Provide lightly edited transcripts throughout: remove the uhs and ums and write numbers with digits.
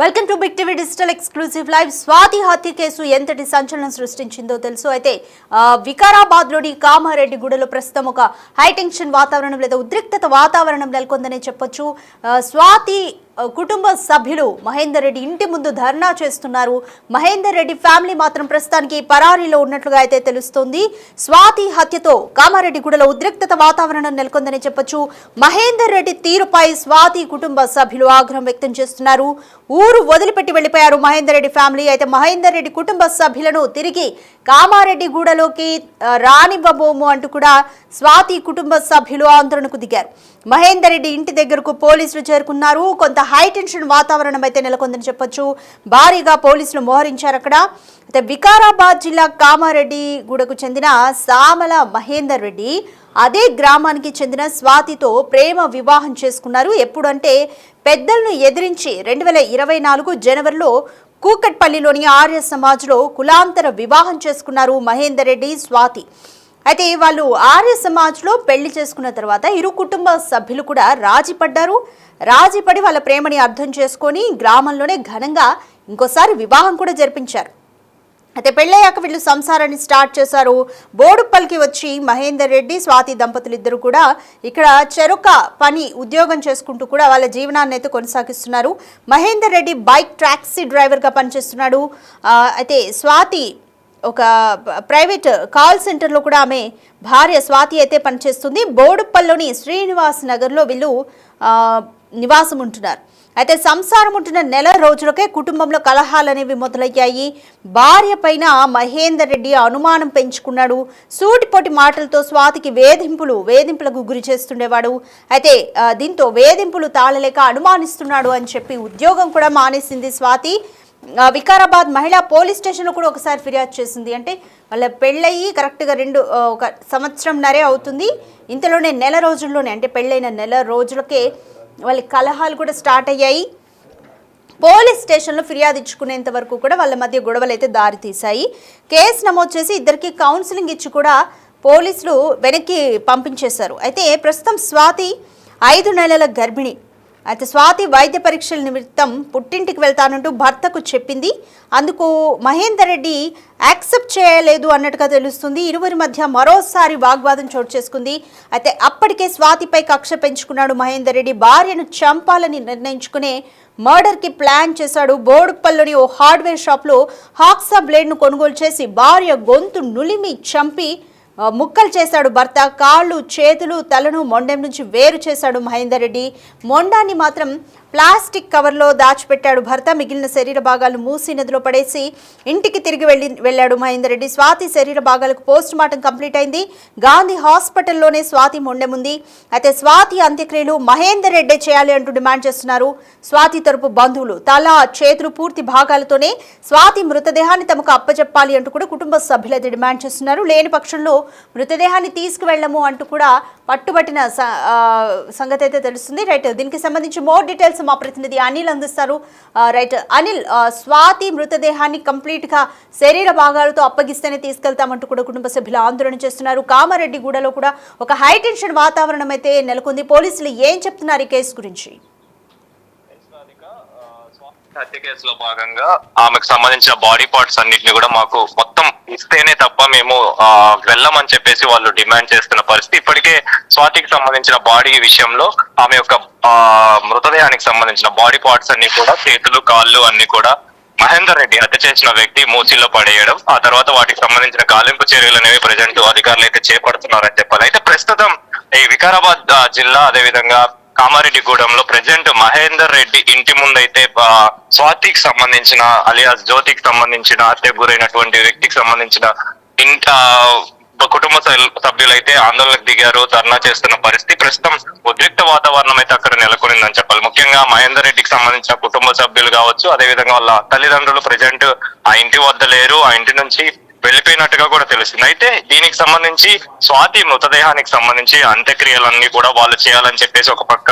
Welcome to big TV digital exclusive live. Swathi హత్య కేసు ఎంతటి సంచలనం సృష్టించిందో తెలుసు. అయితే వికారాబాద్ లోని కామారెడ్డి గూడలో ప్రస్తుతం ఒక హైటెన్షన్ వాతావరణం లేదా ఉద్రిక్తత వాతావరణం నెలకొందనే చెప్పొచ్చు. స్వాతి కుటుంబ సభ్యులు మహేందర్ రెడ్డి ఇంటి ముందు ధర్నా చేస్తున్నారు. మహేందర్ రెడ్డి ఫ్యామిలీ మాత్రం ప్రస్తుతానికి పరారీలో ఉన్నట్లుగా అయితే తెలుస్తోంది. స్వాతి హత్యతో కామారెడ్డి గూడలో ఉద్రిక్తత వాతావరణం నెలకొందని చెప్పొచ్చు. మహేందర్ రెడ్డి తీరుపై స్వాతి కుటుంబ సభ్యులు ఆగ్రహం వ్యక్తం చేస్తున్నారు. ఊరు వదిలిపెట్టి వెళ్లిపోయారు మహేందర్ రెడ్డి ఫ్యామిలీ. అయితే మహేందర్ రెడ్డి కుటుంబ సభ్యులను తిరిగి కామారెడ్డి గూడలోకి రానివ్వబోము అంటూ కూడా స్వాతి కుటుంబ సభ్యులు ఆందోళనకు దిగారు. మహేందర్ రెడ్డి ఇంటి దగ్గరకు పోలీసులు చేరుకున్నారు. కొంత హైటెన్షన్ వాతావరణం అయితే నెలకొందని చెప్పొచ్చు. భారీగా పోలీసులు మోహరించారు అక్కడ. అయితే వికారాబాద్ జిల్లా కామారెడ్డి గూడకు చెందిన సామల మహేందర్ రెడ్డి అదే గ్రామానికి చెందిన స్వాతితో ప్రేమ వివాహం చేసుకున్నారు. ఎప్పుడంటే పెద్దలను ఎదిరించి 2024 జనవరిలో కూకట్పల్లిలోని ఆర్య సమాజ్లో కులాంతర వివాహం చేసుకున్నారు మహేందర్ రెడ్డి స్వాతి. అయితే వాళ్ళు ఆర్య సమాజ్లో పెళ్లి చేసుకున్న తర్వాత ఇరు కుటుంబ సభ్యులు కూడా రాజీపడ్డారు. రాజీపడి వాళ్ళ ప్రేమని అర్థం చేసుకొని గ్రామంలోనే ఘనంగా ఇంకోసారి వివాహం కూడా జరిపించారు. అయితే పెళ్ళయ్యాక వీళ్ళు సంసారాన్ని స్టార్ట్ చేశారు. బోడుప్పల్కి వచ్చి మహేందర్ రెడ్డి స్వాతి దంపతులు ఇద్దరు కూడా ఇక్కడ చెరొక పని ఉద్యోగం చేసుకుంటూ కూడా వాళ్ళ జీవనాన్ని అయితే కొనసాగిస్తున్నారు. మహేందర్ రెడ్డి బైక్ టాక్సీ డ్రైవర్గా పనిచేస్తున్నాడు. అయితే స్వాతి ఒక ప్రైవేట్ కాల్ సెంటర్లో కూడా ఆమె భార్య స్వాతి అయితే పనిచేస్తుంది. బోడుప్పల్లోని శ్రీనివాస్ నగర్లో వీళ్ళు నివాసం ఉంటున్నారు. అయితే సంసారం ఉంటున్న నెల రోజులకే కుటుంబంలో కలహాలు అనేవి మొదలయ్యాయి. భార్య పైన మహేందర్ రెడ్డి అనుమానం పెంచుకున్నాడు. సూటిపోటి మాటలతో స్వాతికి వేధింపులకు గురి చేస్తుండేవాడు. అయితే దీంతో వేధింపులు తాళలేక అనుమానిస్తున్నాడు అని చెప్పి ఉద్యోగం కూడా మానేసింది స్వాతి. వికారాబాద్ మహిళా పోలీస్ స్టేషన్లో కూడా ఒకసారి ఫిర్యాదు చేసింది. అంటే వాళ్ళ పెళ్ళయి కరెక్ట్గా ఒక సంవత్సరంన్నరే అవుతుంది. ఇంతలోనే నెల రోజుల్లోనే అంటే పెళ్ళైన నెల రోజులకే వాళ్ళ కలహాలు కూడా స్టార్ట్ అయ్యాయి. పోలీస్ స్టేషన్లో ఫిర్యాదు ఇచ్చుకునేంత వరకు కూడా వాళ్ళ మధ్య గొడవలు అయితే దారితీశాయి. కేసు నమోదు చేసి ఇద్దరికి కౌన్సిలింగ్ ఇచ్చి కూడా పోలీసులు వెనక్కి పంపించేశారు. అయితే ప్రస్తుతం స్వాతి 5 నెలల గర్భిణి. అయితే స్వాతి వైద్య పరీక్షల నిమిత్తం పుట్టింటికి వెళ్తానంటూ భర్తకు చెప్పింది. అందుకు మహేందర్ రెడ్డి యాక్సెప్ట్ చేయలేదు అన్నట్టుగా తెలుస్తుంది. ఇరువురి మధ్య మరోసారి వాగ్వాదం చోటు చేసుకుంది. అయితే అప్పటికే స్వాతిపై కక్ష పెంచుకున్నాడు మహేందర్ రెడ్డి. భార్యను చంపాలని నిర్ణయించుకునే మర్డర్కి ప్లాన్ చేశాడు. బోడుప్పల్లోని ఓ హార్డ్వేర్ షాప్లో హాక్సా బ్లేడ్ను కొనుగోలు చేసి భార్య గొంతు నులిమి చంపి ముక్కలు చేశాడు భర్త. కాళ్ళు చేతులు తలను మొండెం నుంచి వేరు చేశాడు మహేందర్ రెడ్డి. మొండాన్ని మాత్రం ప్లాస్టిక్ కవర్లో దాచిపెట్టాడు భర్త. మిగిలిన శరీర భాగాలు మూసీ నదిలో పడేసి ఇంటికి తిరిగి వెళ్ళాడు మహేందర్ రెడ్డి. స్వాతి శరీర భాగాలకు పోస్ట్ మార్టం కంప్లీట్ అయింది. గాంధీ హాస్పిటల్లోనే స్వాతి మొండెం ఉంది. అయితే స్వాతి అంత్యక్రియలు మహేందర్ రెడ్డే చేయాలి అంటూ డిమాండ్ చేస్తున్నారు స్వాతి తరపు బంధువులు. తల చేతులు పూర్తి భాగాలతోనే స్వాతి మృతదేహాన్ని తమకు అప్పచెప్పాలి అంటూ కూడా కుటుంబ సభ్యులు అయితే డిమాండ్ చేస్తున్నారు. లేని పక్షంలో మృతదేహాన్ని తీసుకువెళ్ళము అంటూ కూడా పట్టుబట్టిన సంగతి అయితే తెలుస్తుంది. రైట్, దీనికి సంబంధించి మోర్ డీటెయిల్స్ మా ప్రతినిధి అనిల్ అందిస్తారు. రైట్ అనిల్, స్వాతి మృతదేహాన్ని కంప్లీట్ గా శరీర భాగాలతో అప్పగిస్తేనే తీసుకెళ్తామంటూ కూడా కుటుంబ సభ్యులు ఆందోళన చేస్తున్నారు. కామారెడ్డి గూడలో కూడా ఒక హైటెన్షన్ వాతావరణం అయితే నెలకొంది. పోలీసులు ఏం చెప్తున్నారు ఈ కేసు గురించి? హత్య కేసులో భాగంగా ఆమెకు సంబంధించిన బాడీ పార్ట్స్ అన్నిటిని కూడా మాకు మొత్తం ఇస్తేనే తప్ప మేము వెళ్ళమని చెప్పేసి వాళ్ళు డిమాండ్ చేస్తున్న పరిస్థితి. ఇప్పటికే స్వాతికి సంబంధించిన బాడీ విషయంలో ఆమె యొక్క మృతదేహానికి సంబంధించిన బాడీ పార్ట్స్ అన్ని కూడా చేతులు కాళ్ళు అన్ని కూడా మహేందర్ రెడ్డి హత్య చేసిన వ్యక్తి మూసీలో పడేయడం, ఆ తర్వాత వాటికి సంబంధించిన గాలింపు చర్యలు అనేవి ప్రజెంట్ అధికారులు అయితే చేపడుతున్నారని చెప్పాలి. అయితే ప్రస్తుతం ఈ వికారాబాద్ జిల్లా అదేవిధంగా కామారెడ్డి గూడెంలో ప్రజెంట్ మహేందర్ రెడ్డి ఇంటి ముందైతే స్వాతికి సంబంధించిన అలియాస్ జ్యోతికి సంబంధించిన హత్యకు గురైనటువంటి వ్యక్తికి సంబంధించిన కుటుంబ సభ్యులైతే ఆందోళనకు దిగారు, ధర్నా చేస్తున్న పరిస్థితి. ప్రస్తుతం ఉద్రిక్త వాతావరణం అయితే అక్కడ నెలకొనిందని చెప్పాలి. ముఖ్యంగా మహేందర్ రెడ్డికి సంబంధించిన కుటుంబ సభ్యులు కావచ్చు, అదేవిధంగా వాళ్ళ తల్లిదండ్రులు ప్రజెంట్ ఆ ఇంటి వద్ద లేరు, ఆ ఇంటి నుంచి వెళ్లిపోయినట్టుగా కూడా తెలిసింది. అయితే దీనికి సంబంధించి స్వాతి మృతదేహానికి సంబంధించి అంత్యక్రియలన్నీ కూడా వాళ్ళు చేయాలని చెప్పేసి ఒక పక్క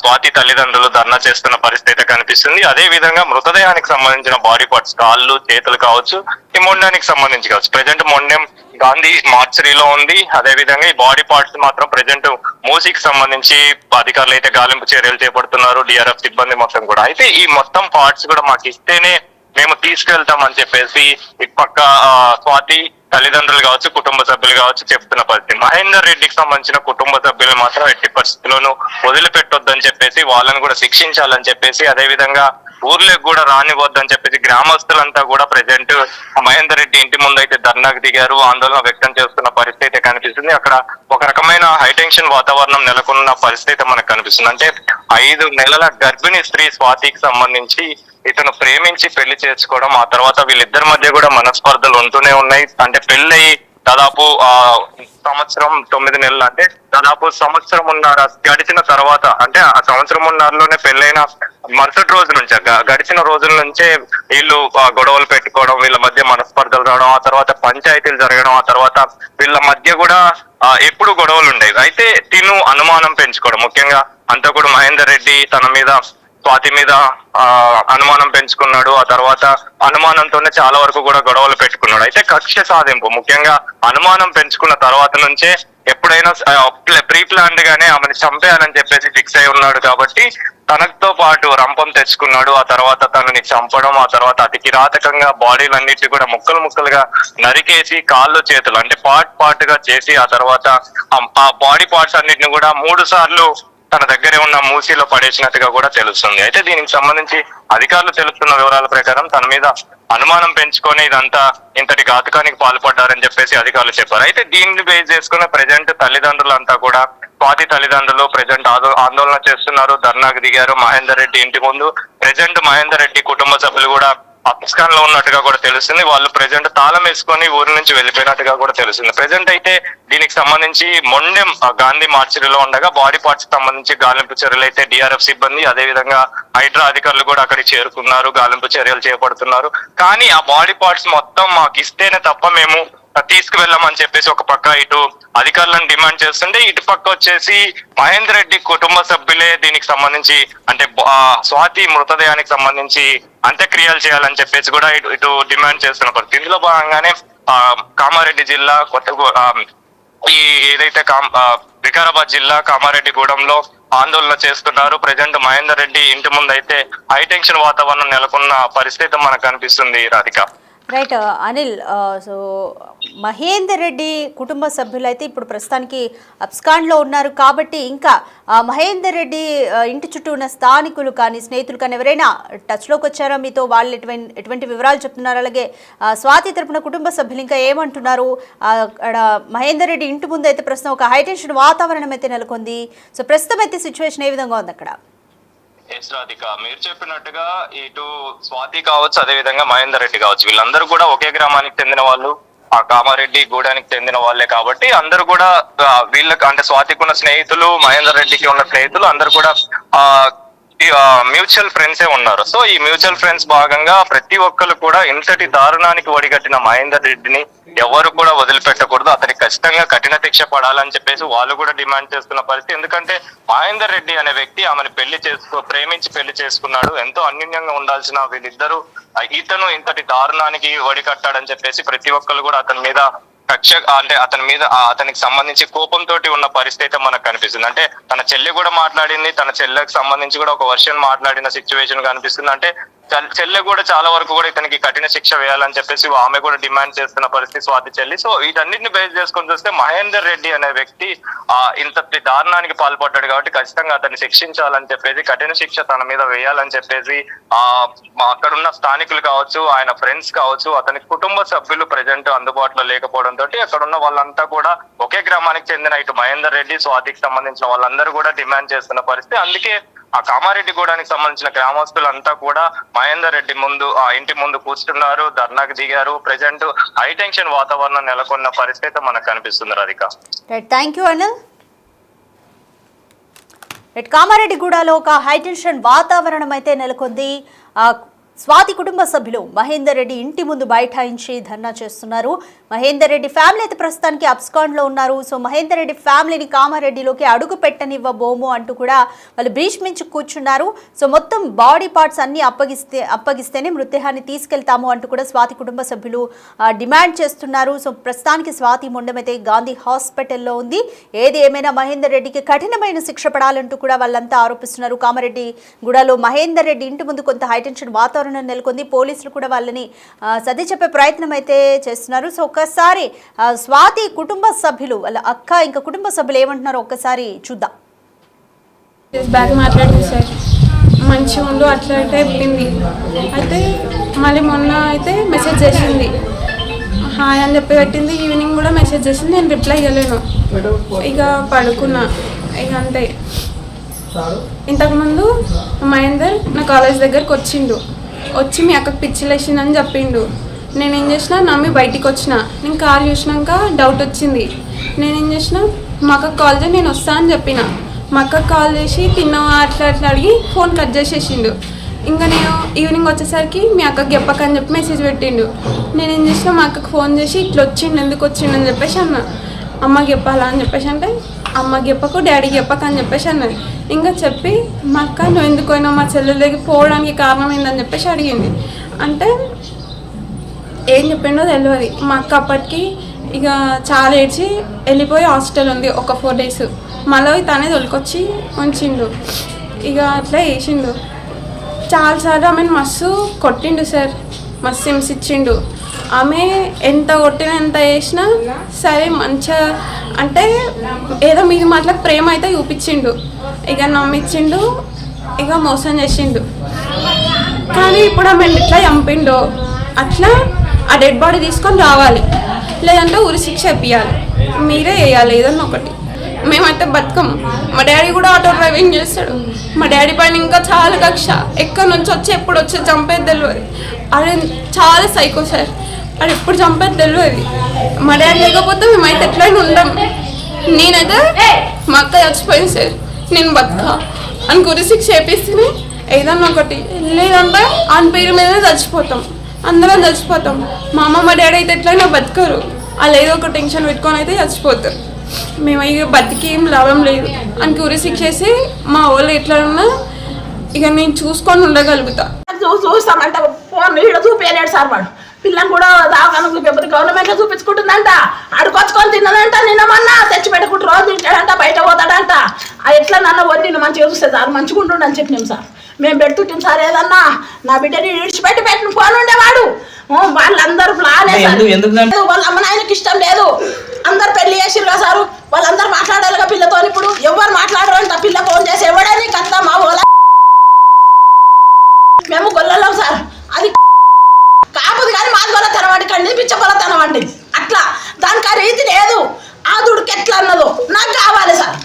స్వాతి తల్లిదండ్రులు ధర్నా చేస్తున్న పరిస్థితి కనిపిస్తుంది. అదే విధంగా మృతదేహానికి సంబంధించిన బాడీ పార్ట్స్ కాళ్ళు చేతులు కావచ్చు, ఈ మొండానికి సంబంధించి కావచ్చు. ప్రజెంట్ మొండెం గాంధీ మార్చరీలో ఉంది. అదే విధంగా ఈ బాడీ పార్ట్స్ మాత్రం ప్రెజెంట్ మూసీకి సంబంధించి అధికారులు అయితే గాలింపు చర్యలు చేపడుతున్నారు, డిఆర్ఎఫ్ సిబ్బంది మొత్తం కూడా. అయితే ఈ మొత్తం పార్ట్స్ కూడా మాకు ఇస్తేనే మేము తీసుకెళ్తామని చెప్పేసి ఇటు పక్క స్వాతి తల్లిదండ్రులు కావచ్చు, కుటుంబ సభ్యులు కావచ్చు చెప్తున్న పరిస్థితి. మహేందర్ రెడ్డికి సంబంధించిన కుటుంబ సభ్యులు మాత్రం ఎట్టి పరిస్థితుల్లోనూ వదిలిపెట్టొద్దని చెప్పేసి, వాళ్ళని కూడా శిక్షించాలని చెప్పేసి, అదే విధంగా ఊర్లోకి కూడా రానివ్వద్దని చెప్పేసి గ్రామస్తులంతా కూడా ప్రెజెంట్ మహేందర్ రెడ్డి ఇంటి ముందు అయితే ధర్నాకు దిగారు, ఆందోళన వ్యక్తం చేస్తున్న పరిస్థితి కనిపిస్తుంది. అక్కడ ఒక రకమైన హైటెన్షన్ వాతావరణం నెలకొన్న పరిస్థితి మనకు కనిపిస్తుంది. అంటే 5 నెలల గర్భిణీ స్త్రీ స్వాతికి సంబంధించి ఇతను ప్రేమించి పెళ్లి చేసుకోవడం, ఆ తర్వాత వీళ్ళిద్దరి మధ్య కూడా మనస్పర్ధలు ఉంటూనే ఉన్నాయి. అంటే పెళ్ళయి దాదాపు 9 నెలలు, అంటే దాదాపు సంవత్సరంన్నర గడిచిన తర్వాత, అంటే ఆ సంవత్సరంన్నరలోనే పెళ్ళైన మరుసటి రోజు నుంచే, గడిచిన రోజుల నుంచే వీళ్ళు గొడవలు పెట్టుకోవడం, వీళ్ళ మధ్య మనస్పర్ధలు రావడం, ఆ తర్వాత పంచాయతీలు జరగడం, ఆ తర్వాత వీళ్ళ మధ్య కూడా ఎప్పుడు గొడవలు ఉండేవి. అయితే తిను అనుమానం పెంచుకోవడం, ముఖ్యంగా అంతకుడు మహేందర్ రెడ్డి తన మీద స్వాతి మీద అనుమానం పెంచుకున్నాడు. ఆ తర్వాత అనుమానంతోనే చాలా వరకు కూడా గొడవలు పెట్టుకున్నాడు. అయితే కక్ష సాధింపు, ముఖ్యంగా అనుమానం పెంచుకున్న తర్వాత నుంచే ఎప్పుడైనా ప్రీ ప్లాన్డ్ గానే ఆమెను చంపేయాలని చెప్పేసి ఫిక్స్ అయి ఉన్నాడు. కాబట్టి తనతో పాటు రంపం తెచ్చుకున్నాడు. ఆ తర్వాత తనని చంపడం, ఆ తర్వాత అతి కిరాతకంగా బాడీలన్నిటి కూడా ముక్కలు ముక్కలుగా నరికేసి కాళ్ళు చేతులు అంటే పార్ట్ గా చేసి, ఆ తర్వాత ఆ బాడీ పార్ట్స్ అన్నిటిని కూడా 3 సార్లు తన దగ్గరే ఉన్న మూసీలో పడేసినట్టుగా కూడా తెలుస్తుంది. అయితే దీనికి సంబంధించి అధికారులు తెలుస్తున్న వివరాల ప్రకారం తన మీద అనుమానం పెంచుకొని ఇదంతా ఇంతటి ఘాతుకానికి పాల్పడ్డారని చెప్పేసి అధికారులు చెప్పారు. అయితే దీన్ని బేస్ చేసుకున్న ప్రెజెంట్ తల్లిదండ్రులంతా కూడా, స్వాతి తల్లిదండ్రులు ప్రెజెంట్ ఆందోళన చేస్తున్నారు, ధర్నాకు దిగారు మహేందర్ రెడ్డి ఇంటి ముందు. ప్రెజెంట్ మహేందర్ రెడ్డి కుటుంబ సభ్యులు కూడా అప్స్కాన్ లో ఉన్నట్టుగా కూడా తెలుస్తుంది. వాళ్ళు ప్రెజెంట్ తాళం వేసుకొని ఊరి నుంచి వెళ్ళిపోయినట్టుగా కూడా తెలుస్తుంది. ప్రెజెంట్ అయితే దీనికి సంబంధించి మొండెం గాంధీ మార్చరీలో ఉండగా బాడీ పార్ట్స్ సంబంధించి గాలింపు చర్యలు అయితే డిఆర్ఎఫ్ సిబ్బంది, అదే విధంగా హైడ్రా అధికారులు కూడా అక్కడికి చేరుకున్నారు, గాలింపు చర్యలు చేపడుతున్నారు. కానీ ఆ బాడీ పార్ట్స్ మొత్తం మాకు ఇస్తేనే తప్ప మేము తీసుకువెళ్ళమని చెప్పేసి ఒక పక్క ఇటు అధికారులను డిమాండ్ చేస్తుంటే, ఇటు పక్క వచ్చేసి మహేందర్ రెడ్డి కుటుంబ సభ్యులే దీనికి సంబంధించి అంటే స్వాతి మృతదేహానికి సంబంధించి అంత్యక్రియలు చేయాలని చెప్పేసి కూడా ఇటు డిమాండ్ చేస్తున్న పరిస్థితి. ఇందులో భాగంగానే కామారెడ్డి జిల్లా ఈ ఏదైతే వికారాబాద్ జిల్లా కామారెడ్డిగూడెంలో ఆందోళన చేస్తున్నారు. ప్రజెంట్ మహేందర్ రెడ్డి ఇంటి ముందు అయితే హైటెన్షన్ వాతావరణం నెలకొన్న పరిస్థితి మనకు కనిపిస్తుంది. రాధిక, రైట్ అనిల్, సో మహేందర్ రెడ్డి కుటుంబ సభ్యులు అయితే ఇప్పుడు ప్రస్తుతానికి అబ్స్కాండ్లో ఉన్నారు. కాబట్టి ఇంకా మహేందర్ రెడ్డి ఇంటి చుట్టూ ఉన్న స్థానికులు కానీ, స్నేహితులు కానీ ఎవరైనా టచ్లోకి వచ్చారో మీతో? వాళ్ళు ఎటువంటి వివరాలు చెప్తున్నారు? అలాగే స్వాతి తరపున కుటుంబ సభ్యులు ఇంకా ఏమంటున్నారు? అక్కడ మహేందర్ రెడ్డి ఇంటి ముందు అయితే ప్రస్తుతం ఒక హైటెన్షన్ వాతావరణం అయితే నెలకొంది. సో ప్రస్తుతం అయితే సిచ్యువేషన్ ఏ విధంగా ఉంది అక్కడ? రాధిక, మీరు చెప్పినట్టుగా ఇటు స్వాతి కావచ్చు, అదే విధంగా మహేందర్ రెడ్డి కావచ్చు, వీళ్ళందరూ కూడా ఒకే గ్రామానికి చెందిన వాళ్ళు, ఆ కామారెడ్డి గూడానికి చెందిన వాళ్ళే. కాబట్టి అందరూ కూడా వీళ్ళకి అంటే స్వాతికి ఉన్న స్నేహితులు, మహేందర్ రెడ్డికి ఉన్న స్నేహితులు అందరూ కూడా మ్యూచువల్ ఫ్రెండ్సే ఉన్నారు. సో ఈ మ్యూచువల్ ఫ్రెండ్స్ భాగంగా ప్రతి ఒక్కరు కూడా ఇంతటి దారుణానికి ఒడిగట్టిన మహేందర్ రెడ్డిని ఎవరు కూడా వదిలిపెట్టకూడదు, అతనికి ఖచ్చితంగా కఠిన శిక్ష పడాలని చెప్పేసి వాళ్ళు కూడా డిమాండ్ చేస్తున్న పరిస్థితి. ఎందుకంటే మహేందర్ రెడ్డి అనే వ్యక్తి ఆమెను ప్రేమించి పెళ్లి చేసుకున్నాడు. ఎంతో అన్యోన్యంగా ఉండాల్సిన వీళ్ళిద్దరూ ఇతను ఇంతటి దారుణానికి ఒడికట్టాడని చెప్పేసి ప్రతి ఒక్కరు కూడా అతని మీద కక్ష అంటే అతనికి సంబంధించి కోపంతో ఉన్న పరిస్థితి మనకు కనిపిస్తుంది. అంటే తన చెల్లి కూడా మాట్లాడింది, తన చెల్లెకి సంబంధించి కూడా ఒక వర్షన్ మాట్లాడిన సిచ్యువేషన్ కనిపిస్తుంది. అంటే చెల్లె కూడా చాలా వరకు కూడా ఇతనికి కఠిన శిక్ష వేయాలని చెప్పేసి ఆమె కూడా డిమాండ్ చేస్తున్న పరిస్థితి స్వాతి చెల్లి. సో వీటన్నిటిని బేస్ చేసుకొని చూస్తే మహేందర్ రెడ్డి అనే వ్యక్తి ఇంతటి దారుణానికి పాల్పడ్డాడు కాబట్టి ఖచ్చితంగా అతన్ని శిక్షించాలని చెప్పేసి, కఠిన శిక్ష తన మీద వేయాలని చెప్పేసి అక్కడున్న స్థానికులు కావచ్చు, ఆయన ఫ్రెండ్స్ కావచ్చు, అతని కుటుంబ సభ్యులు ప్రజెంట్ అందుబాటులో లేకపోవడంతో అక్కడున్న వాళ్ళంతా కూడా ఒకే గ్రామానికి చెందిన ఇటు మహేందర్ రెడ్డి, స్వాతికి సంబంధించిన వాళ్ళందరూ కూడా డిమాండ్ చేస్తున్న పరిస్థితి. అందుకే ఆ కామారెడ్డి గూడానికి సంబంధించిన గ్రామస్తులంతా కూడా మహేందర్ రెడ్డి ముందు ఇంటి ముందు కూర్చున్నారు, ధర్నాకు దిగారు. ప్రెజెంట్ హైటెన్షన్ వాతావరణం నెలకొన్న పరిస్థితి మనకు కనిపిస్తుంది. Radhika, thank you Anil. కామారెడ్డిగూడలో ఒక హైటెన్షన్ వాతావరణం అయితే నెలకొంది. స్వాతి కుటుంబ సభ్యులు మహేందర్ రెడ్డి ఇంటి ముందు బైఠాయించి ధర్నా చేస్తున్నారు. మహేందర్ రెడ్డి ఫ్యామిలీ అయితే ప్రస్తుతానికి అబ్స్కాండ్ లో ఉన్నారు. సో మహేందర్ రెడ్డి ఫ్యామిలీని కామారెడ్డిలోకి అడుగు పెట్టనివ్వబోము అంటూ కూడా వాళ్ళు భీష్మించి కూర్చున్నారు. సో మొత్తం బాడీ పార్ట్స్ అన్ని అప్పగిస్తేనే మృతదేహాన్ని తీసుకెళ్తాము అంటూ కూడా స్వాతి కుటుంబ సభ్యులు డిమాండ్ చేస్తున్నారు. సో ప్రస్తుతానికి స్వాతి మొండం అయితే గాంధీ హాస్పిటల్లో ఉంది. ఏది ఏమైనా మహేందర్ రెడ్డికి కఠినమైన శిక్ష పడాలంటూ కూడా వాళ్ళంతా ఆరోపిస్తున్నారు. కామారెడ్డి గూడలో మహేందర్ రెడ్డి ఇంటి ముందు కొంత హైటెన్షన్ వాతావరణం నెలకొంది. పోలీసులు కూడా వాళ్ళని సర్ది చెప్పే ప్రయత్నం అయితే చేస్తున్నారు. సో ఒక్కసారి స్వాతి కుటుంబ సభ్యులు వాళ్ళ అక్క ఇంకా కుటుంబ సభ్యులు ఏమంటున్నారో ఒక్కసారి చూద్దాం. బ్యాగ్ మాట్లాడింది సార్, మంచిగా ఉండు అట్లా అంటే చెప్పింది. అయితే మళ్ళీ మొన్న అయితే మెసేజ్ చేసింది, హాయ్ అని చెప్పి పెట్టింది. ఈవినింగ్ కూడా మెసేజ్ చేసింది, నేను రిప్లై ఇవ్వలేను. ఇక పడుకున్నా. ఇక అంతే. ఇంతకుముందు మహేందర్ నా కాలేజ్ దగ్గరకు వచ్చి మీ అక్కకు పిచ్చిలేసిందని చెప్పిండు. నేనేం చేసిన నమ్మి బయటికి వచ్చిన. నేను కాల్ చూసినాక డౌట్ వచ్చింది. నేనేం చేసిన మా అక్కకు కాల్ చేసి నేను వస్తా అని చెప్పిన. మా అక్కకు కాల్ చేసి తిన్నావా అట్లా అట్లా అడిగి ఫోన్ కట్ చేసేసిండు. ఇంకా నేను ఈవినింగ్ వచ్చేసరికి మీ అక్కకి చెప్పకని చెప్పి మెసేజ్ పెట్టిండు. నేనేం చేసిన మా అక్కకు ఫోన్ చేసి ఇట్లా వచ్చిండు ఎందుకు వచ్చిండు అని చెప్పేసి అన్న. అమ్మకి చెప్పాలా అని చెప్పేసి అంటే అమ్మకి చెప్పకు డాడీకి చెప్పక అని చెప్పేసి అన్నది. ఇంకా చెప్పి మా అక్క నువ్వు ఎందుకు పోయినావు మా చెల్లెల దగ్గర పోవడానికి కారణం ఏందని చెప్పేసి అడిగింది. అంటే ఏం చెప్పిండో తెలియదు. మా అక్క అప్పటికి ఇక చాలా ఏడ్చి వెళ్ళిపోయి హాస్టల్ ఉంది ఒక 4 days. మళ్ళీ తనే తొలికొచ్చి ఉంచిండు. ఇక అట్లా వేసిండు. చాలాసార్లు ఆమెను మస్తు కొట్టిండు సార్, మస్తు హింసించిండు. ఆమె ఎంత కొట్టినా ఎంత వేసినా సరే మంచిగా అంటే ఏదో మీది మాటలకు ప్రేమ అయితే చూపించిండు. ఇక నమ్మించిండు, ఇక మోసం చేసిండు. కానీ ఇప్పుడు ఆమె ఎట్లా చంపిండో అట్లా ఆ డెడ్ బాడీ తీసుకొని రావాలి, లేదంటే ఉరి శిక్ష ఇప్పించాలి. మీరే వేయాలి ఏదన్నా ఒకటి. మేమైతే బతుకం. మా డాడీ కూడా ఆటో డ్రైవింగ్ చేస్తాడు. మా డాడీ పైన ఇంకా చాలా కక్ష. ఎక్కడి నుంచి వచ్చి ఎప్పుడు వచ్చి చంపేది తెలియదు. అది చాలా సైకో సార్. అది ఎప్పుడు చంపేది తెలియదు. మా డాడీ లేకపోతే మేమైతే ఎట్లయినా ఉందాం. నేనైతే మా అక్క చచ్చిపోయింది సార్, నేను బతుక అని గురి శిక్ష చేపిస్తే ఏదన్నా ఒకటి, లేదంటే ఆయన పేరు మీదనే చచ్చిపోతాం, అందరం చచ్చిపోతాం. మా అమ్మ మా డాడీ అయితే ఎట్లయినా బతకరు. వాళ్ళు ఏదో ఒక టెన్షన్ పెట్టుకొని అయితే చచ్చిపోతారు. మేము ఇక బతికి ఏం లాభం లేదు అని గురి శిక్షేసి మా వాళ్ళు ఎట్లా ఉన్నా ఇక నేను చూసుకొని ఉండగలుగుతా. చూస్తామంట ఫోన్ ఇక్కడ చూపించలేడు సార్. వాడు పిల్లని కూడా దావకాన చూపించకపోతే గవర్నమెంట్లో చూపించుకుంటుందంట. అడుకొచ్చుకొని తిన్నదంట. నిన్నమన్నా తెచ్చి పెట్టుకుంటూ రోజు తింటాడంట, బయట పోతాడంట. ఎట్లా నన్ను వద్దు మంచిగా చూస్తే సార్ మంచిగా ఉంటుండ అని చెప్పినాం సార్. మేము పెడుతుంటాం సార్. ఏదన్నా నా బిడ్డని విడిచిపెట్టి పెట్టిన ఫోన్ ఉండేవాడు. వాళ్ళందరూ ప్లానే వాళ్ళ అమ్మ నాయనకి ఇష్టం లేదు. అందరు పెళ్లి చేసిరు కదా సారు. వాళ్ళందరూ మాట్లాడాలిగా పిల్లతో. ఇప్పుడు ఎవరు మాట్లాడరు అంట. పిల్ల ఫోన్ చేసి ఎవడని కత్తా మా వాళ్ళ మేము గొల్లలో సార్. అది కాపుది కానీ మాది గొల్ల తనవాడి కండి పిచ్చగొల్ల తనవండి. అట్లా దానికి ఆ రీతి లేదు. ఆ దుడికి ఎట్లా అన్నదో నాకు కావాలి సార్.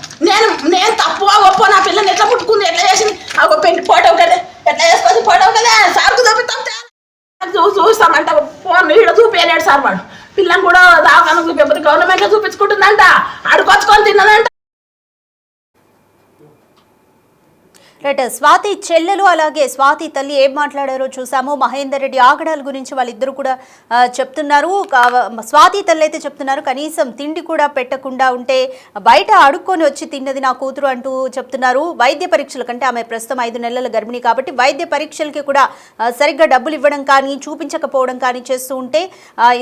నేను తప్పుగా గొప్ప నా పిల్లని ఎట్లా పుట్టుకుంది, ఎట్లా చేసింది, ఆ పెళ్లి ఫోటో కదా ఎట్లా చేసుకొని ఫోటో కదా సార్కు చూపిస్తాం. చూస్తామంట ఫోన్ ఇక్కడ చూపించలేడు సార్. వాడు పిల్లని కూడా దావకాన చూపించకపోతే గవర్నమెంట్లో చూపించుకుంటుందంట. అడుకొచ్చుకొని తిన్నదంట. రైట్. స్వాతి చెల్లెలు అలాగే స్వాతి తల్లి ఏం మాట్లాడారో చూసాము. మహేందర్ రెడ్డి ఆగడాల గురించి వాళ్ళిద్దరు కూడా చెప్తున్నారు. స్వాతి తల్లి అయితే చెప్తున్నారు కనీసం తిండి కూడా పెట్టకుండా ఉంటే బయట అడుక్కొని వచ్చి తిన్నది నా కూతురు అంటూ చెప్తున్నారు. వైద్య పరీక్షల కంటే ఆమె ప్రస్తుతం 5 నెలల గర్భిణి కాబట్టి వైద్య పరీక్షలకి కూడా సరిగ్గా డబ్బులు ఇవ్వడం కానీ చూపించకపోవడం కానీ చేస్తూ ఉంటే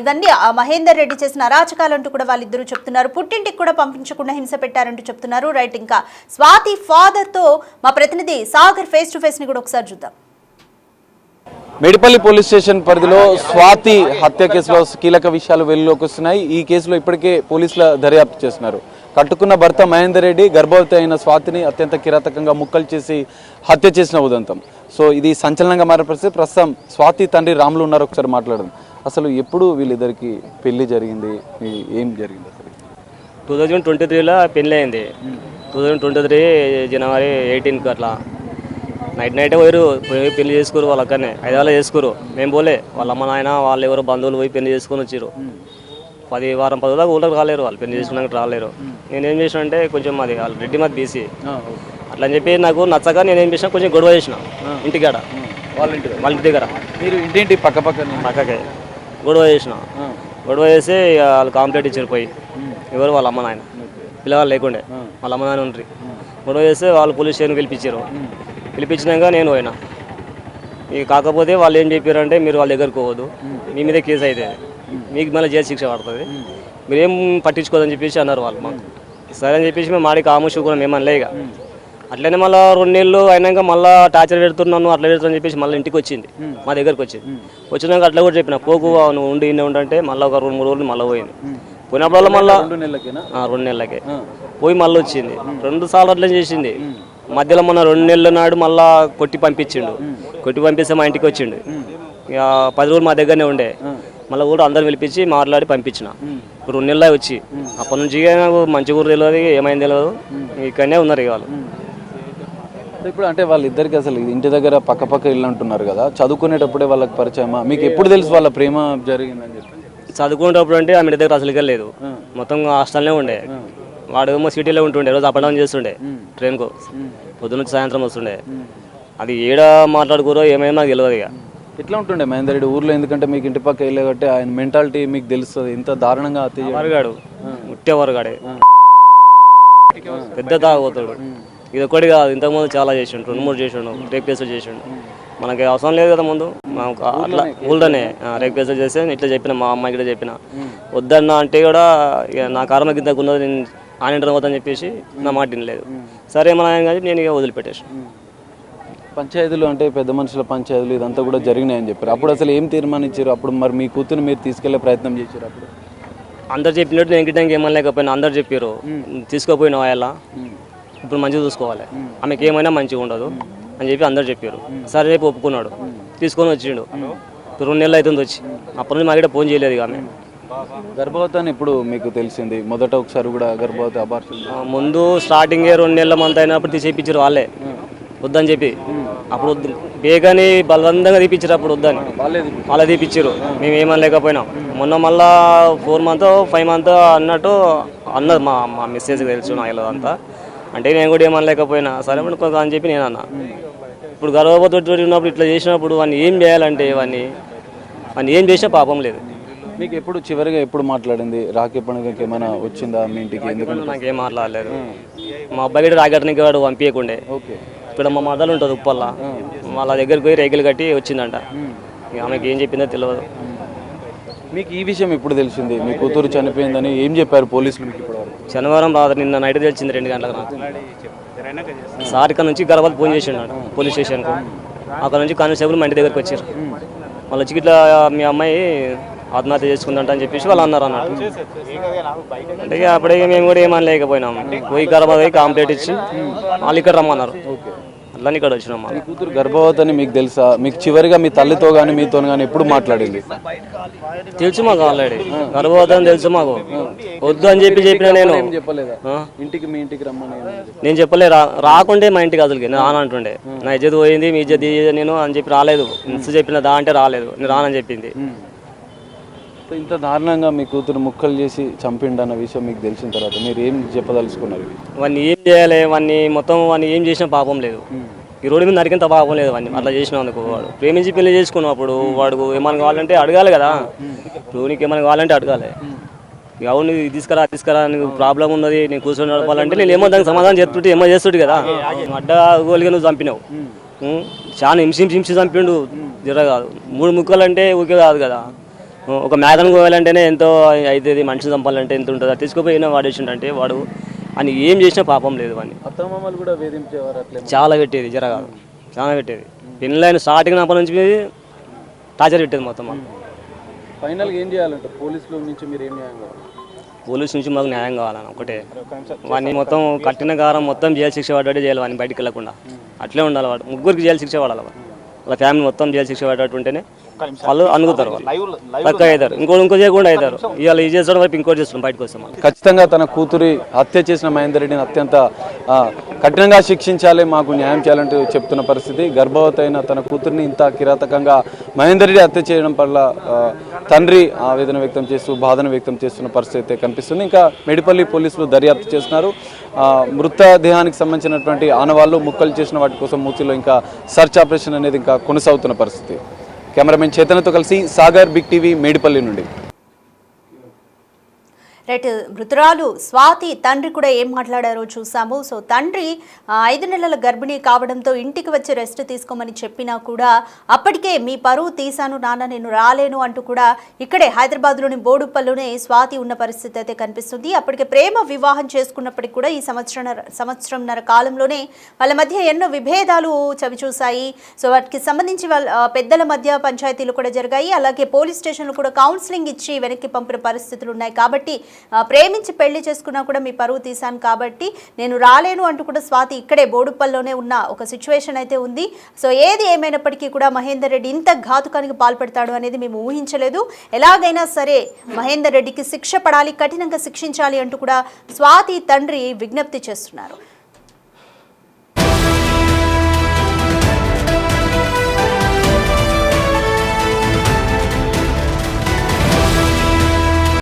ఇవన్నీ మహేందర్ రెడ్డి చేసిన అరాచకాలంటూ కూడా వాళ్ళిద్దరూ చెప్తున్నారు. పుట్టింటికి కూడా పంపించకుండా హింస పెట్టారంటూ చెప్తున్నారు. రైట్. ఇంకా స్వాతి ఫాదర్తో మా ప్రతినిధి సాగర్ ఫేస్ టు ఫేస్ ని కూడా ఒకసారి చూద్దాం. మేడిపల్లి పోలీస్ స్టేషన్ పరిధిలో స్వాతి హత్య కేసులో కీలక విషయాలు వెలుగులోకి వస్తున్నాయి. ఈ కేసులో ఇప్పటికే పోలీసుల దర్యాప్తు చేస్తున్నారు. కట్టుకున్న భర్త మహేందర్ రెడ్డి గర్భవతి అయిన స్వాతిని అత్యంత కిరాతకంగా ముక్కలు చేసి హత్య చేసిన ఉదంతం. సో ఇది సంచలనంగా మారే పరిస్థితి. ప్రస్తుతం స్వాతి తండ్రి రాములు ఉన్నారు. ఒకసారి మాట్లాడదాం. అసలు ఎప్పుడు వీళ్ళిద్దరికి పెళ్లి జరిగింది, ఏం జరిగింది అసలు? 2023లో పెళ్ళి అయింది. 2023 జనవరి 18కి అట్లా నైట్ పోయి పెళ్లి చేసుకోరు. వాళ్ళ అక్కనే హైదరాబాద్లో చేసుకోరు. మేము పోలే. వాళ్ళ అమ్మ నాయన వాళ్ళు ఎవరో బంధువులు పోయి పెళ్లి చేసుకొని వచ్చారు. 10 వారం 10 దాకా ఊళ్ళకి రాలేరు. వాళ్ళు పెళ్లి చేసుకున్నాక రాలేరు. నేనేం చేసిన అంటే కొంచెం అది వాళ్ళు రెడ్డి మాది బీసీ అట్లా అని చెప్పి నాకు నచ్చక నేనేం చేసిన కొంచెం గొడవ చేసిన ఇంటికాడ. వాళ్ళ ఇంటి దగ్గర మీరు ఇంటి పక్కకే గొడవ చేసిన. గొడవ చేసి వాళ్ళు కాంప్లైంట్ ఇచ్చారు పోయి ఎవరు వాళ్ళ అమ్మ నాయన పిల్లవాళ్ళు లేకుండే వాళ్ళ అమ్మ నాయన ఉంటారు. గొడవ చేస్తే వాళ్ళు పోలీస్ స్టేషన్ పిలిపించారు. పిలిపించినాక నేను పోయినా. ఇక కాకపోతే వాళ్ళు ఏం చెప్పారంటే మీరు వాళ్ళ దగ్గరకు పోవద్దు, మీ మీదే కేసు అవుతుంది, మీకు మళ్ళీ జైలు శిక్ష పడుతుంది, మీరేం పట్టించుకోదని చెప్పేసి అన్నారు వాళ్ళు మాకు. సరే అని చెప్పేసి మేము మాడికి ఆమోషం కూడా మేము అనలే. ఇక అట్లనే మళ్ళీ 2 నెలలు అయినాక మళ్ళీ టార్చర్ పెడుతున్నాను అట్లా పెడుతున్నా చెప్పేసి మళ్ళీ ఇంటికి వచ్చింది, మా దగ్గరకు వచ్చింది. వచ్చినాక అట్లా కూడా చెప్పిన పోకు నువ్వు ఉండి ఇన్ని ఉండంటే మళ్ళీ ఒక 2-3 రోజులు మళ్ళీ పోయింది. పోయినప్పుడల్లా మళ్ళీ 2 నెలలకే పోయి మళ్ళీ వచ్చింది. 2 సార్లు అట్లా చేసింది. మధ్యలో మొన్న 2 నెలల నాడు మళ్ళీ కొట్టి పంపించిండు. కొట్టి పంపిస్తే మా ఇంటికి వచ్చిండు. ఇక 10 రోజులు మా దగ్గరనే ఉండే. మళ్ళీ కూడా అందరు పిలిపించి మాట్లాడి పంపించిన. ఇప్పుడు 2 నెలలు వచ్చి అప్పటి నుంచి నాకు మంచి కూడా తెలియదు, ఏమైంది తెలియదు, ఇక్కడనే ఉన్నారు ఇక వాళ్ళు. ఇప్పుడు అంటే వాళ్ళిద్దరికి అసలు ఇంటి దగ్గర పక్క ఇల్లు అంటున్నారు కదా, చదువుకునేటప్పుడే వాళ్ళకి పరిచయమా? మీకు ఎప్పుడు తెలుసు వాళ్ళ ప్రేమ జరిగిందని చెప్పి? చదువుకునేటప్పుడు అంటే ఆమె దగ్గర అసలుకే లేదు, మొత్తం హాస్టల్నే ఉండే. వాడు ఏమో సిటీలో ఉంటుండే, రోజు అప్ అండ్ డౌన్ చేస్తుండే ట్రైన్కు, పొద్దున్న నుంచి సాయంత్రం వస్తుండే. అది ఏడ మాట్లాడుకోరో ఏమైనా నాకు తెలియదు. ఇక ఎట్లా ఉంటుండే మహేందర్ రెడ్డి ఊర్లో? ఎందుకంటే మీకు ఇంటి పక్క వెళ్ళే కాబట్టి ఆయన మెంటాలిటీ మీకు తెలుస్తుంది. ఇంత దారుణంగా వరగాడు, ముట్టే వరగాడే, పెద్ద తాగబోతాడు. ఇది ఒకటి కాదు, ఇంతకుముందు చాలా చేసిండు, 2-3 చేసిండు, రేప్ కేసులు చేసిండు. మనకి అవసరం లేదు కదా ముందు, అట్లా ఊళ్ళోనే రేప్ కేసులు చేస్తే ఇట్లా చెప్పిన, మా అమ్మాయి కూడా చెప్పిన, వద్దన్నా అంటే కూడా ఇక నా కర్మ కిందకు ఉన్నది, నేను ఆయన ఇంటర్ పోతాను చెప్పేసి నా మాట వినలేదు. సరే మన ఆయన కానీ నేను ఇక వదిలిపెట్టేసాను. పంచాయతీలు అంటే పెద్ద మనుషుల పంచాయతీలు ఇదంతా కూడా జరిగినాయని చెప్పారు. అప్పుడు అసలు ఏం తీర్మానించారు? అప్పుడు మరి మీ కూతురు మీరు తీసుకెళ్లే ప్రయత్నం చేశారు? అప్పుడు అందరు చెప్పినట్టు నేను గిట్టంగా ఏమనలేకపోయినా, అందరు చెప్పారు తీసుకోపోయిన వాళ్ళ ఇప్పుడు మంచిగా చూసుకోవాలి, ఆమెకి ఏమైనా మంచిగా ఉండదు అని చెప్పి అందరు చెప్పారు. సరే రేపు ఒప్పుకున్నాడు, తీసుకొని వచ్చిండు. 2 నెలలు అవుతుంది వచ్చి. అప్పటి నుంచి మా దగ్గర ఫోన్ చేయలేదు. ఇక ఆమె గర్భవతి అని ఇప్పుడు మీకు తెలిసింది, మొదట ఒకసారి కూడా గర్భవతి అబార్షన్ ముందు స్టార్టింగే 2 నెలల మంత్ అయినప్పుడు తీసేపించారు వాళ్ళే, వద్దని చెప్పి. అప్పుడు బేగాని బలవంతంగా తీపిచ్చారు, అప్పుడు వద్దని వాళ్ళే తీపిచ్చారు. మేము ఏమనలేకపోయినాం. మొన్న మళ్ళా 4 మంత్ 5 మంత్ అన్నట్టు అన్నది మా మిస్సెస్ తెలుసు నాకు అంతా. అంటే నేను కూడా ఏమనలేకపోయినా, సరే అనుకో అని చెప్పి నేను అన్నా. ఇప్పుడు గర్భవతి ఉన్నప్పుడు ఇట్లా చేసినప్పుడు వాడిని ఏం చేయాలంటే వాడిని ఏం చేసినా పాపం లేదు. మీకు ఎప్పుడు చివరిగా ఎప్పుడు మాట్లాడింది? రాఖీ పండుగకి ఏమైనా వచ్చిందా మీ ఇంటికి? ఎందుకంటే నాకేం మాట్లాడలేదు. మా అబ్బాయి కూడా రాగట్నికి వాడు పంపించకుండే. ఇక్కడ మా మదలు ఉంటుంది ఉప్పల్లా, వాళ్ళ దగ్గరికి పోయి రేకులు కట్టి వచ్చిందంట. ఆమెకి ఏం చెప్పిందో తెలియదు. మీకు ఈ విషయం ఎప్పుడు తెలిసింది? మీ కూతురు చనిపోయిందని ఏం చెప్పారు పోలీసులు మీకు? ఇప్పుడు శనివారం రాత్రి, నిన్న నైట్ తెలిసింది 2 గంటలకు నాకు. సార్ ఇక్కడ నుంచి గర్భవతి ఫోన్ చేసిండు పోలీస్ స్టేషన్కు. అక్కడ నుంచి కానిస్టేబుల్ మా ఇంటి దగ్గరికి వచ్చారు. వాళ్ళు వచ్చి ఇట్లా మీ అమ్మాయి ఆత్మహత్య చేసుకుందంట అని చెప్పేసి వాళ్ళు అన్నారు అన్నట్టు. అంటే అప్పుడే మేము కూడా ఏమనలేకపోయినాము. పోయి గర్భవతి కాంప్లైంట్ ఇచ్చి వాళ్ళు ఇక్కడ రమ్మన్నారు. అట్లా ఇక్కడ వచ్చినాం. మీ కూతురు గర్భవతి అని మీకు తెలుసా? మీకు చివరిగా మీ తల్లితో కానీ మీతో కానీ ఎప్పుడు మాట్లాడింది? తెలుసు మాకు, ఆల్రెడీ గర్భవతి అని తెలుసు మాకు. వద్దు అని చెప్పిన నేను చెప్పలేదా ఇంటికి? మీ ఇంటికి రమ్మని నేను చెప్పలే. రాకుండే మా ఇంటికి అసలుకి నేను రానంటుండే. నా ఇజ్జత్ పోయింది, మీ ఇజ్జత్ నేను అని చెప్పి రాలేదు. ఎంత చెప్పిన దా అంటే రాలేదు, నేను రానని చెప్పింది. ఇంత దారుణంగా మీ కూతురు ముక్కలు చేసి చంపిండన్న విషయం మీకు తెలిసిన తర్వాత మీరు ఏం చెప్పదలుచుకున్నారు? వాడిని ఏం చేయాలి? వాడిని ఏం చేసినా పాపం లేదు. ఈ రోడ్డు మీద నరికింత పాపం లేదు వాడిని అట్లా చేసినందుకు. వాడు ప్రేమించి పెళ్లి చేసుకున్నప్పుడు వాడు ఏమైనా కావాలంటే అడగాలి కదా. ఇప్పుడు నీకు ఏమైనా కావాలంటే అడగాలి. అవును తీసుకురా నీకు ప్రాబ్లం ఉన్నది, నేను కూర్చొని నడపాలంటే నేను ఏమో దానికి సమాధానం చెప్తుంటే ఏమో చేస్తుంటే కదా. అడ్డగోలుగా నువ్వు చంపినావు, చాలా హింసి చంపిండు. జర కాదు 3 ముక్కలు అంటే ఊకే కాదు కదా. ఒక మేకను కోయాలంటేనే ఎంతో అవుతుంది, మనిషిని చంపాలంటే ఎంత ఉంటుంది. అది తీసుకుపోయినా వాడేసిండంటే వాడు అని ఏం చేసినా పాపం లేదు. వాడిని అత్తమామలు కూడా వేధించేవారు, అట్లా చాలా పెట్టేది. జర కాదు చాలా పెట్టేది. పెళ్ళైన స్టార్టింగ్ అప్పటి నుంచి టార్చర్ పెట్టేది మొత్తం. ఫైనల్గా ఏం చేయాలంటే పోలీసుల నుంచి మీరు ఏం న్యాయం కావాలి? పోలీసు నుంచి మాకు న్యాయం కావాలని ఒకటే. వాడిని మొత్తం కట్టిన కారం మొత్తం జైలు శిక్ష పడ్డట్టే చేయాలి. వాడిని బయటికి వెళ్ళకుండా అట్లే ఉండాలి. వాడు 3కి జైలు శిక్ష పడాలి. వాళ్ళ ఫ్యామిలీ మొత్తం జైలు శిక్ష పడ్డట్టు ఉంటేనే వాళ్ళు అనుకుతారు, వాళ్ళు పక్క అవుతారు. ఇంకో చేయకుండా అవుతారు. ఇవాళ ఇది చేస్తాడు, వైపు ఇంకోటి చేస్తాం, బయటకు వస్తాం. ఖచ్చితంగా తన కూతురి హత్య చేసిన మహేందర్ రెడ్డిని అత్యంత కఠినంగా శిక్షించాలి, మాకు న్యాయం చేయాలంటూ చెప్తున్న పరిస్థితి. గర్భవతి అయిన తన కూతురిని ఇంత కిరాతకంగా మహేందర్ రెడ్డి హత్య చేయడం వల్ల తండ్రి ఆవేదన వ్యక్తం చేస్తూ బాధను వ్యక్తం చేస్తున్న పరిస్థితి అయితే కనిపిస్తుంది. ఇంకా మెడిపల్లి పోలీసులు దర్యాప్తు చేస్తున్నారు. మృతదేహానికి సంబంధించినటువంటి ఆనవాళ్లు ముక్కలు చేసిన వాటి కోసం మూర్తిలో ఇంకా సర్చ్ ఆపరేషన్ అనేది ఇంకా కొనసాగుతున్న పరిస్థితి. కెమెరామెన్ చేతనతో కలిసి సాగర్, బిగ్ టీవీ, మేడిపల్లి నుండి. రైట్, మృతురాలు స్వాతి తండ్రి కూడా ఏం మాట్లాడారో చూసాము. సో తండ్రి 5 నెలల గర్భిణీ కావడంతో ఇంటికి వచ్చి రెస్ట్ తీసుకోమని చెప్పినా కూడా అప్పటికే మీ పరువు తీశాను నాన్న, నేను రాలేను అంటూ కూడా ఇక్కడే హైదరాబాద్లోని బోడుప్పల్లోనే స్వాతి ఉన్న పరిస్థితి అయితే కనిపిస్తుంది. అప్పటికే ప్రేమ వివాహం చేసుకున్నప్పటికీ కూడా ఈ సంవత్సరంన్నర కాలంలోనే వాళ్ళ మధ్య ఎన్నో విభేదాలు చవిచూశాయి. సో వాటికి సంబంధించి వాళ్ళ పెద్దల మధ్య పంచాయతీలు కూడా జరిగాయి. అలాగే పోలీస్ స్టేషన్లు కూడా కౌన్సిలింగ్ ఇచ్చి వెనక్కి పంపిన పరిస్థితులు ఉన్నాయి. కాబట్టి ప్రేమించి పెళ్లి చేసుకున్నా కూడా మీ పరువు తీశాను కాబట్టి నేను రాలేను అంటూ కూడా స్వాతి ఇక్కడే బోడుప్పల్లోనే ఉన్న ఒక సిచ్యువేషన్ అయితే ఉంది. సో ఏది ఏమైనప్పటికీ కూడా మహేందర్ రెడ్డి ఇంత ఘాతుకానికి పాల్పడతాడు అనేది మేము ఊహించలేదు. ఎలాగైనా సరే మహేందర్ రెడ్డికి శిక్ష పడాలి, కఠినంగా శిక్షించాలి అంటూ కూడా స్వాతి తండ్రి విజ్ఞప్తి చేస్తున్నారు.